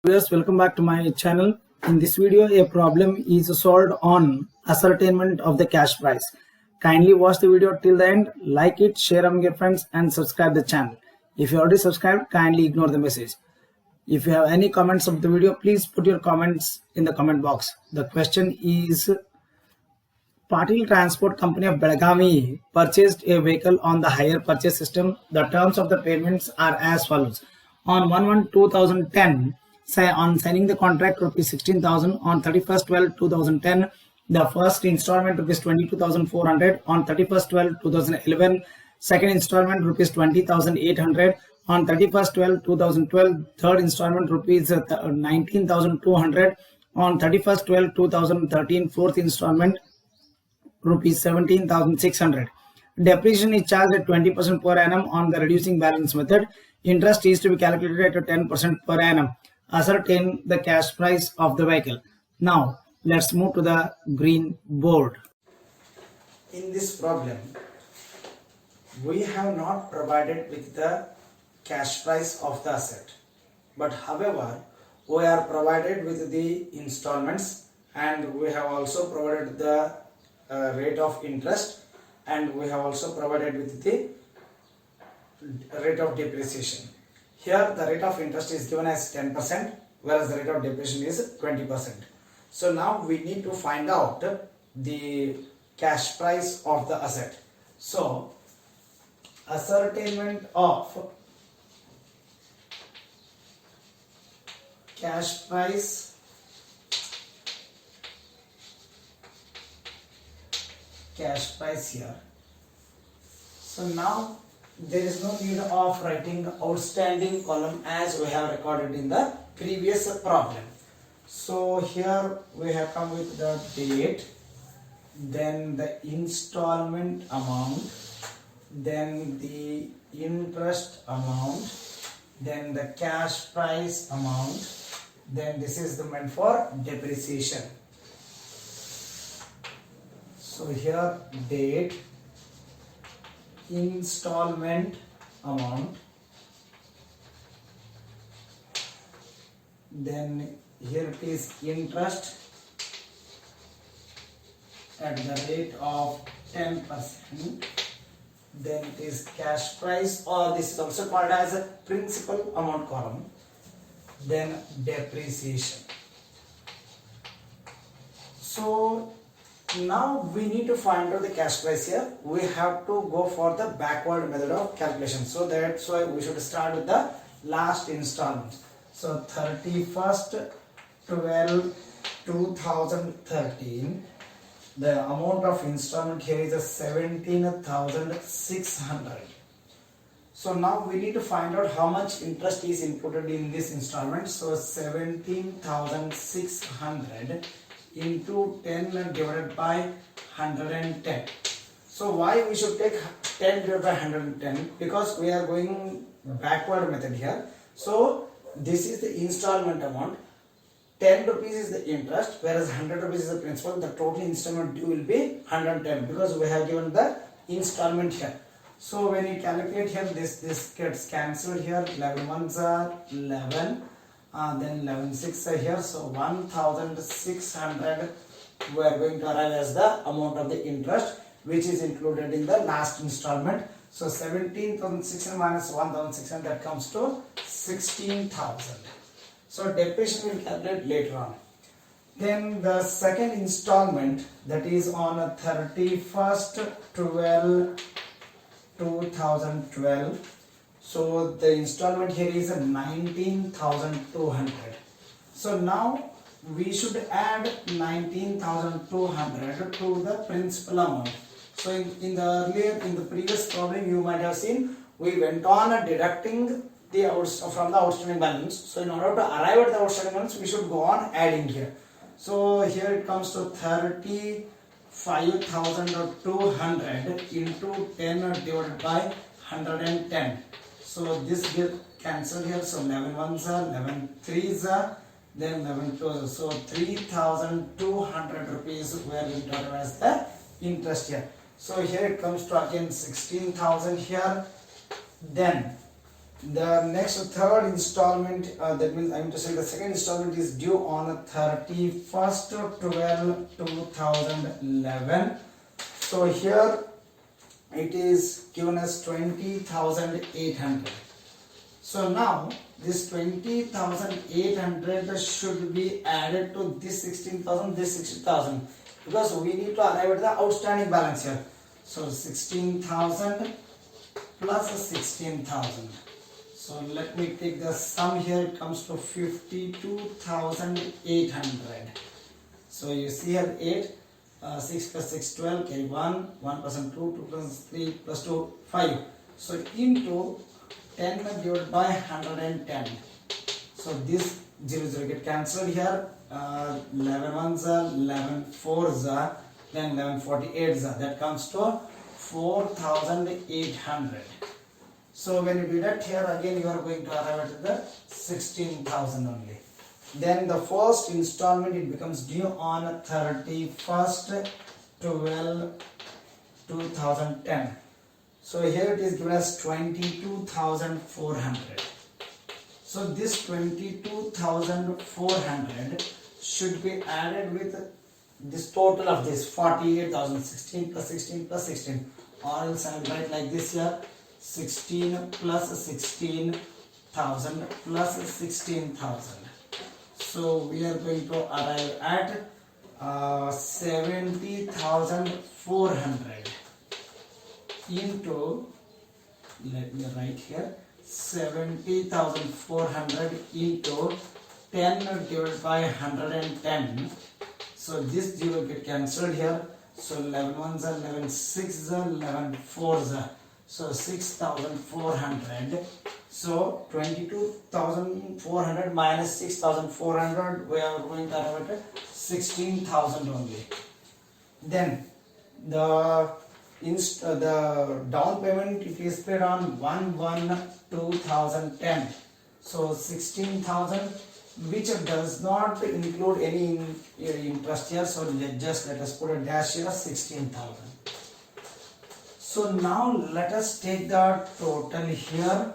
Viewers, welcome back to my channel. In this video, a problem is solved on ascertainment of the cash price. Kindly watch the video till the end, like it, share among your friends and subscribe the channel. If you already subscribed, kindly ignore the message. If you have any comments of the video, please put your comments in the comment box. The question is, Patil Transport Company of Belagavi purchased a vehicle on the hire purchase system. The terms of the payments are as follows. On 1/1/2010, on signing the contract, rupees 16,000. On 31st/12/2010, the first installment rupees 22,400. On 31st/12/2011, second installment rupees 20,800. On 31st/12/2012, third installment rupees 19,200. On 31st/12/2013, fourth installment rupees 17,600. Depreciation is charged at 20% per annum on the reducing balance method. Interest is to be calculated at 10% per annum. Ascertain the cash price of the vehicle. Now let's move to the green board. In this problem, we have not provided with the cash price of the asset, but however we are provided with the installments, and we have also provided the rate of interest, and we have also provided with the rate of depreciation. Here the rate of interest is given as 10%, whereas the rate of depreciation is 20%. So now we need to find out the cash price of the asset. So ascertainment of cash price here. So now there is no need of writing the outstanding column as we have recorded in the previous problem. So here we have come with the date, then the installment amount, then the interest amount, then the cash price amount, then this is the meant for depreciation. So here date, installment amount, then here it is interest at the rate of 10%, then it is cash price, or this is also called as a principal amount column, then depreciation. So now we need to find out the cash price here. We have to go for the backward method of calculation. So that's why we should start with the last installment. So 31st/12/2013, the amount of installment here is 17,600. So now we need to find out how much interest is included in this installment. So 17,600 into 10 divided by 110. So why we should take 10 divided by 110? Because we are going backward method here. So this is the installment amount. 10 rupees is the interest, whereas 100 rupees is the principal. The total installment due will be 110 because we have given the installment here. So when you calculate here, this gets cancelled here. 11 ones are 11. Then 11 6 are here, so 1,600 we are going to arrive as the amount of the interest which is included in the last installment. So 17,600 minus 1,600, that comes to 16,000. So depreciation will calculate later on. Then the second installment, that is on 31st/12/2012. So the installment here is 19,200. So now we should add 19,200 to the principal amount. So in the previous problem you might have seen, we went on deducting from the outstanding balance. So in order to arrive at the outstanding balance, we should go on adding here. So here it comes to 35,200 into 10 divided by 110. So this gets cancelled here. So 11 ones are, 11 threes are, then 11 twos. So 3,200 rupees we are going to have as the interest here. So here it comes to again 16,000 here. Then The next third installment, that means I am to say the second installment is due on 31st 12 2011. So here it is given as 20,800. So now this 20,800 should be added to this 16,000, this 60,000, because we need to arrive at the outstanding balance here. So 16,000 plus 16,000. So let me take the sum here. It comes to 52,800. So you see here 8, 6 plus 6 12, carry 1 plus 2, 2 plus 3 plus 2 5. So into 10 divided by 110. So this 0 get cancelled here. 11 ones are 11 fours are, then 11 48s are. That comes to 4,800. So when you deduct here, again you are going to arrive at the 16,000 only. Then the first installment, it becomes due on 31st 12 2010. So here it is given as 22,400. So this 22,400 should be added with this total of this 48,000, 16 plus 16 plus 16, or else I will write like this here, 16 plus 16,000 plus 16,000. So we are going to arrive at 70,400 into, let me write here, 70,400 into 10 divided by 110. So this 0 get cancelled here. So 11 ones are 11 sixes are 11 fours are. So 6,400. So 22,400 minus 6,400, we are going to arrive at 16,000 only. Then the down payment, it is paid on 1/1/2010. So 16,000, which does not include any interest here. So let us put a dash here, 16,000. So now let us take the total here.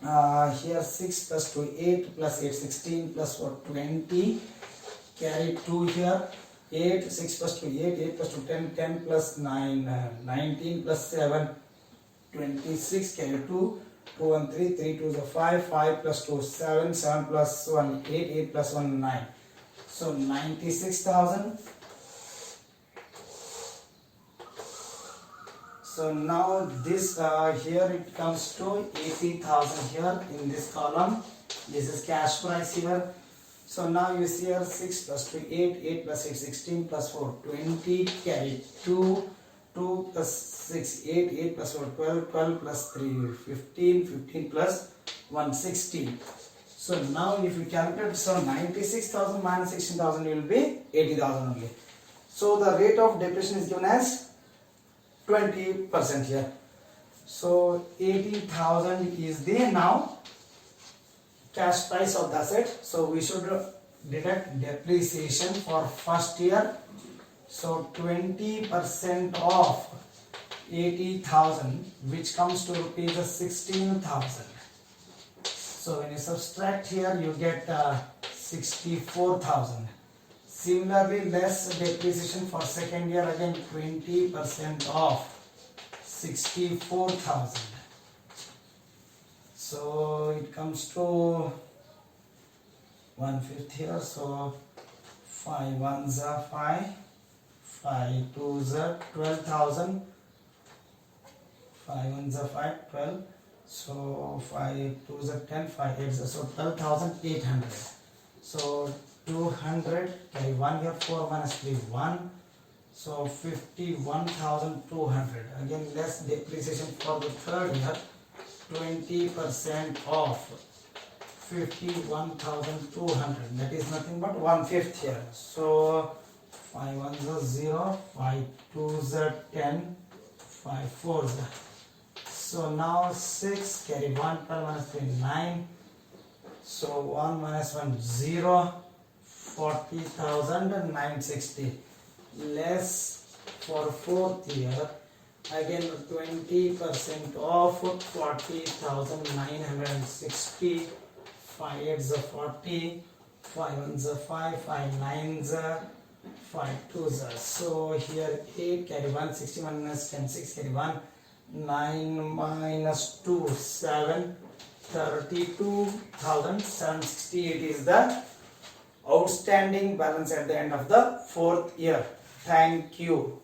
Here 6 plus 2 8 plus 8 16 plus 4 20, carry 2 here, 8 6 plus 2 8 8 plus 2 10 10 plus 9 19 plus 7 26, carry 2 2 1 3 3 2 is 5 5 plus 2 7 7 plus 1 8 8 plus 1 9. So 96,000. So now this here it comes to 80,000 here in this column. This is cash price here. So now you see here 6 plus 2 8 8 plus 8 16 plus 4 20, carry 2 2 plus 6 8 8 plus 4 12 12 plus 3 15 15 plus 1 16. So now if you calculate, so 96,000 minus 16,000 will be 80,000 only. So the rate of depreciation is given as 20% here. So 80,000 is the now cash price of the asset. So we should deduct depreciation for first year. So 20% of 80,000, which comes to rupees 16,000. So when you subtract here, you get 64,000. Similarly, less depreciation for second year, again 20% of 64,000. So it comes to 1/5 here. So 5 ones are 5, 5 twos are 12,000, 5 ones are 5, 12. So 5 twos are 10, 5 eights are, so 12,800. So 200, carry 1 here, 4 minus 3 1. So 51,200. Again less depreciation for the third year, 20% off 51,200. That is nothing but 1/5 here. So 5 ones are 0, 5 twos are 10, 5 fours are. So now 6, carry 1 minus 3 9. So 1 minus 1 0, 40,960. Less for fourth year, Again 20% of 40,960. 5 8s are 40, 5 1s are 5, 5 9s are 5 2s are. So here 8 carry 1, 61 minus 10, 6 carry 1, 9 minus 2, 7, 32,768 is the outstanding balance at the end of the 4th year. Thank you.